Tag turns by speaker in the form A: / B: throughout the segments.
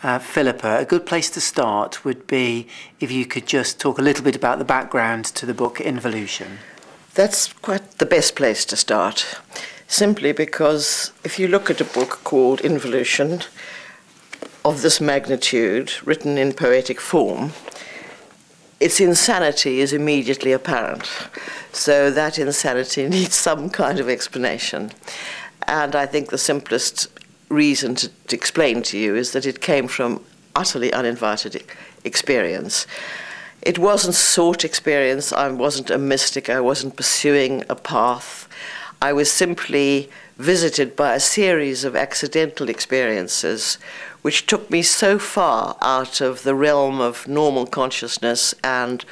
A: Philippa, a good place to start would be if you could just talk a little bit about the background to the book Involution.
B: That's quite the best place to start, simply because if you look at a book called Involution, of this magnitude, written in poetic form, its insanity is immediately apparent. So that insanity needs some kind of explanation. And I think the simplest reason to explain to you is that it came from utterly uninvited experience. It wasn't sought experience. I wasn't a mystic. I wasn't pursuing a path. I was simply visited by a series of accidental experiences which took me so far out of the realm of normal consciousness and,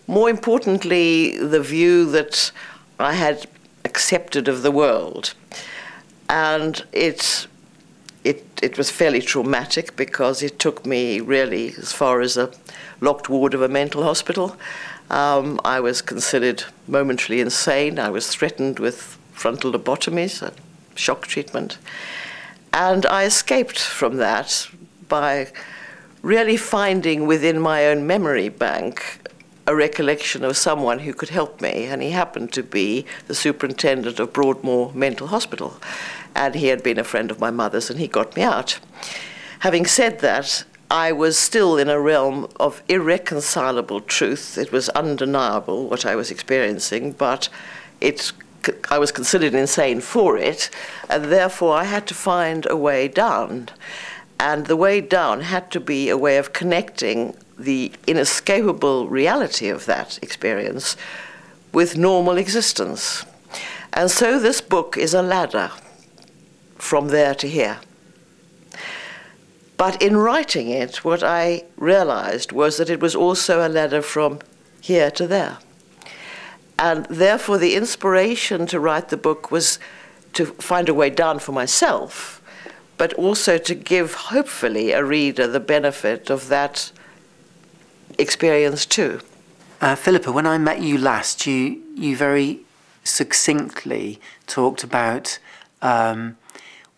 B: more importantly, the view that I had accepted of the world. And it was fairly traumatic because it took me really as far as a locked ward of a mental hospital. I was considered momentarily insane. I was threatened with frontal lobotomies, a shock treatment. And I escaped from that by really finding within my own memory bank a recollection of someone who could help me, and he happened to be the superintendent of Broadmoor Mental Hospital, and he had been a friend of my mother's, and he got me out. Having said that, I was still in a realm of irreconcilable truth. It was undeniable what I was experiencing, but I was considered insane for it, and therefore I had to find a way down. And the way down had to be a way of connecting the inescapable reality of that experience with normal existence. And so this book is a ladder from there to here. But in writing it, what I realized was that it was also a ladder from here to there. And therefore the inspiration to write the book was to find a way down for myself, but also to give, hopefully, a reader the benefit of that experience too.
A: Philippa, when I met you last, you very succinctly talked about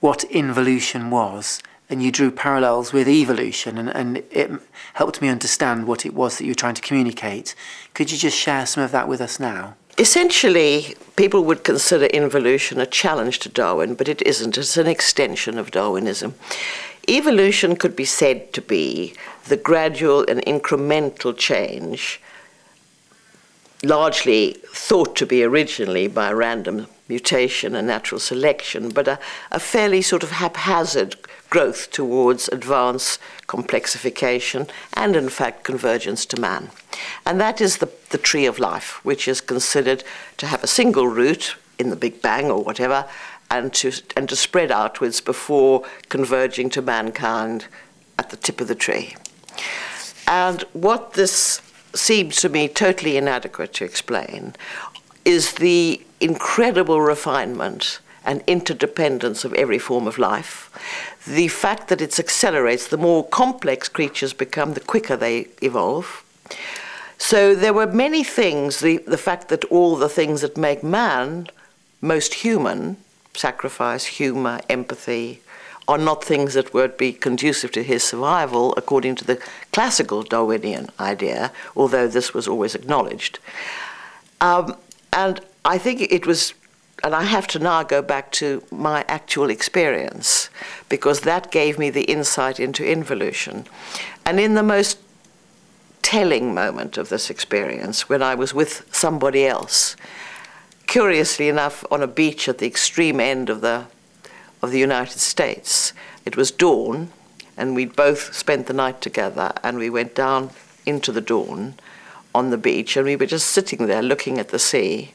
A: what involution was, and you drew parallels with evolution, and it helped me understand what it was that you were trying to communicate. Could you just share some of that with us now?
B: Essentially, people would consider involution a challenge to Darwin, but it isn't. It's an extension of Darwinism. Evolution could be said to be the gradual and incremental change, largely thought to be originally by random mutation and natural selection, but a fairly sort of haphazard growth towards advanced complexification and, in fact, convergence to man. And that is the tree of life, which is considered to have a single root in the Big Bang or whatever, and to spread outwards before converging to mankind at the tip of the tree. And what this seems to me totally inadequate to explain is the incredible refinement and interdependence of every form of life. The fact that it accelerates, the more complex creatures become, the quicker they evolve. So there were many things, the fact that all the things that make man most human, sacrifice, humor, empathy, are not things that would be conducive to his survival according to the classical Darwinian idea, although this was always acknowledged. And I think it was, and I have to now go back to my actual experience, because that gave me the insight into involution. And in the most telling moment of this experience, when I was with somebody else, curiously enough on a beach at the extreme end of the United States, it was dawn, and we'd both spent the night together, and we went down into the dawn on the beach, and we were just sitting there looking at the sea.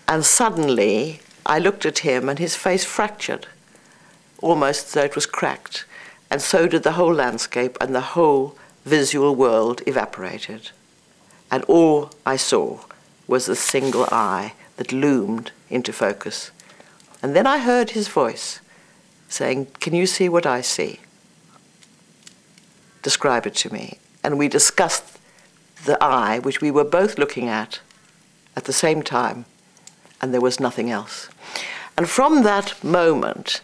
B: And suddenly, I looked at him, and his face fractured, almost as though it was cracked. And so did the whole landscape, and the whole visual world evaporated. And all I saw was the single eye that loomed into focus. And then I heard his voice saying, "Can you see what I see? Describe it to me." And we discussed the eye, which we were both looking at the same time, and there was nothing else. And from that moment,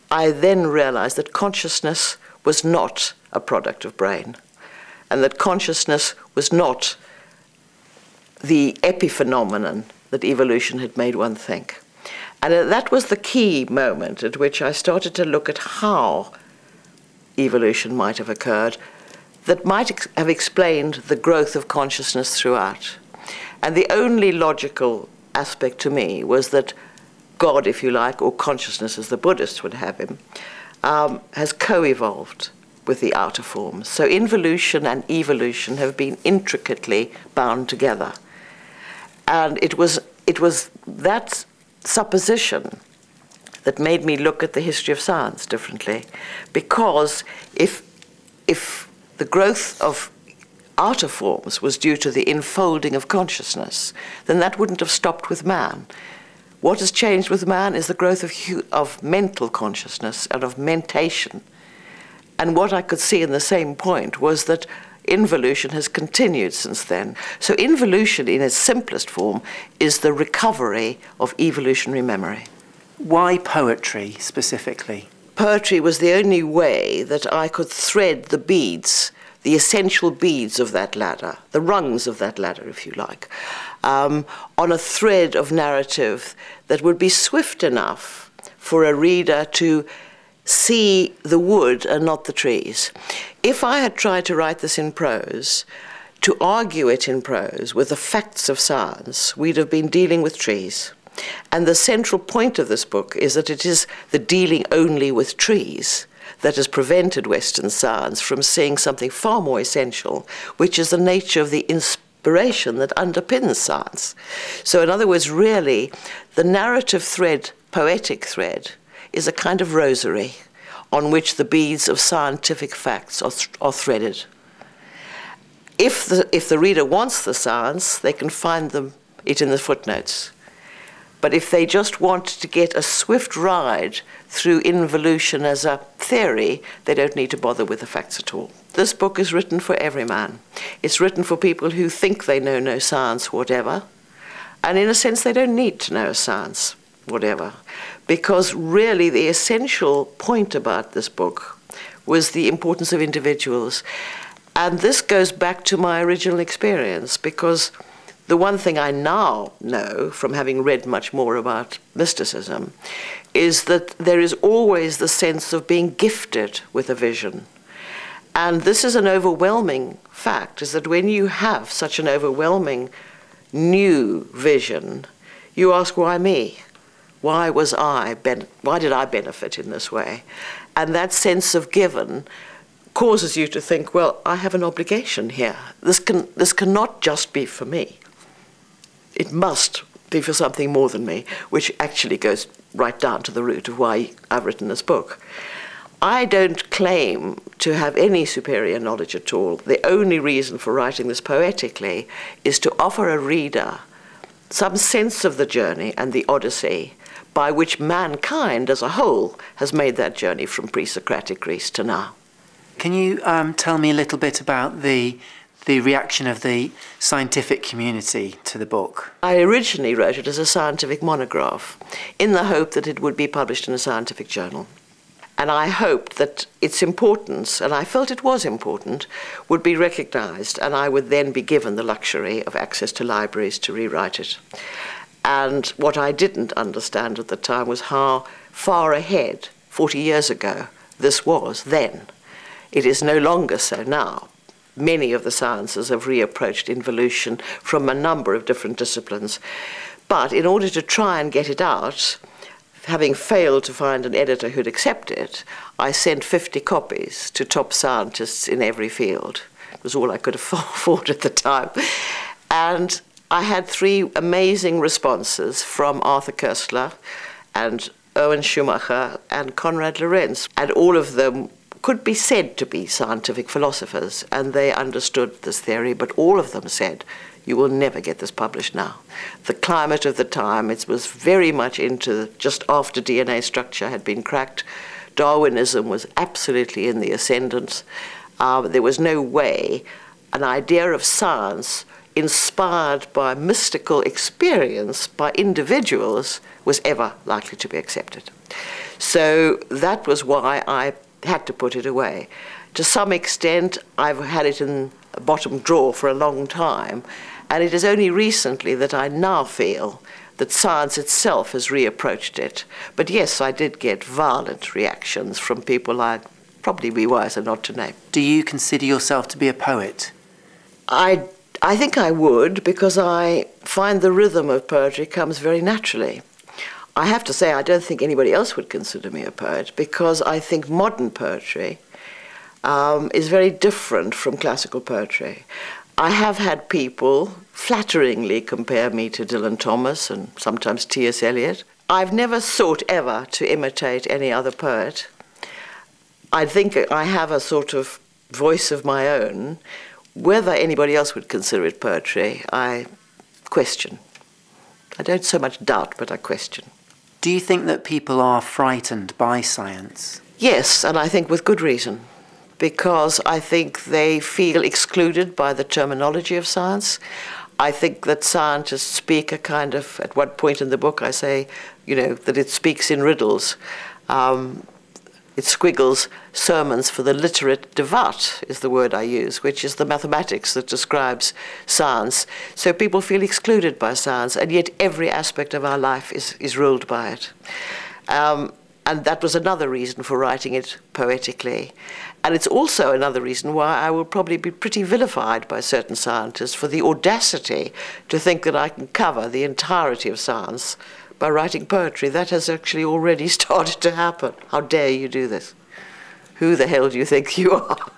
B: I then realized that consciousness was not a product of brain, and that consciousness was not the epiphenomenon that evolution had made one think. And that was the key moment at which I started to look at how evolution might have occurred that might have explained the growth of consciousness throughout. And the only logical aspect to me was that God, if you like, or consciousness as the Buddhists would have him, has co-evolved with the outer forms. So involution and evolution have been intricately bound together. And it was that supposition that made me look at the history of science differently. Because if the growth of outer forms was due to the enfolding of consciousness, then that wouldn't have stopped with man. What has changed with man is the growth of mental consciousness and of mentation. And what I could see in the same point was that involution has continued since then. So involution in its simplest form is the recovery of evolutionary memory.
A: Why poetry specifically? Poetry
B: was the only way that I could thread the beads, the essential beads of that ladder, the rungs of that ladder, if you like, on a thread of narrative that would be swift enough for a reader to see the wood and not the trees. If I had tried to write this in prose, to argue it in prose with the facts of science, we'd have been dealing with trees. And the central point of this book is that it is the dealing only with trees that has prevented Western science from seeing something far more essential, which is the nature of the inspiration that underpins science. So in other words, really, the narrative thread, poetic thread, is a kind of rosary on which the beads of scientific facts are threaded. If the reader wants the science, they can find it in the footnotes. But if they just want to get a swift ride through involution as a theory, they don't need to bother with the facts at all. This book is written for every man. It's written for people who think they know no science whatever, and in a sense they don't need to know science whatever, because really the essential point about this book was the importance of individuals. And this goes back to my original experience, because the one thing I now know from having read much more about mysticism is that there is always the sense of being gifted with a vision. And this is an overwhelming fact, is that when you have such an overwhelming new vision, you ask, why me? Why did I benefit in this way? And that sense of given causes you to think, well, I have an obligation here. This cannot just be for me. It must be for something more than me, which actually goes right down to the root of why I've written this book. I don't claim to have any superior knowledge at all. The only reason for writing this poetically is to offer a reader some sense of the journey and the odyssey by which mankind as a whole has made that journey from pre-Socratic Greece to now.
A: Can you tell me a little bit about the reaction of the scientific community to the book?
B: I originally wrote it as a scientific monograph in the hope that it would be published in a scientific journal. And I hoped that its importance, and I felt it was important, would be recognized, and I would then be given the luxury of access to libraries to rewrite it. And what I didn't understand at the time was how far ahead, 40 years ago, this was then. It is no longer so now. Many of the sciences have reapproached involution from a number of different disciplines. But in order to try and get it out, having failed to find an editor who'd accept it, I sent 50 copies to top scientists in every field. It was all I could afford at the time. And I had 3 amazing responses from Arthur Koestler and Erwin Schumacher and Konrad Lorenz. And all of them could be said to be scientific philosophers, and they understood this theory, but all of them said, you will never get this published now. The climate of the time, it was very much into just after DNA structure had been cracked. Darwinism was absolutely in the ascendant. There was no way an idea of science inspired by mystical experience by individuals was ever likely to be accepted. So that was why I had to put it away. To some extent, I've had it in a bottom drawer for a long time, and it is only recently that I now feel that science itself has reapproached it. But yes, I did get violent reactions from people I'd probably be wiser not to name.
A: Do you consider yourself to be a poet?
B: I think I would, because I find the rhythm of poetry comes very naturally. I have to say I don't think anybody else would consider me a poet, because I think modern poetry is very different from classical poetry. I have had people flatteringly compare me to Dylan Thomas and sometimes T.S. Eliot. I've never sought ever to imitate any other poet. I think I have a sort of voice of my own. Whether anybody else would consider it poetry, I question. I don't so much doubt, but I question.
A: Do you think that people are frightened by science?
B: Yes, and I think with good reason, because I think they feel excluded by the terminology of science. I think that scientists speak a kind of, at one point in the book I say, that it speaks in riddles. It squiggles sermons for the literate devout, is the word I use, which is the mathematics that describes science. So people feel excluded by science, and yet every aspect of our life is ruled by it. And that was another reason for writing it poetically. And it's also another reason why I will probably be pretty vilified by certain scientists for the audacity to think that I can cover the entirety of science by writing poetry. That has actually already started to happen. How dare you do this? Who the hell do you think you are?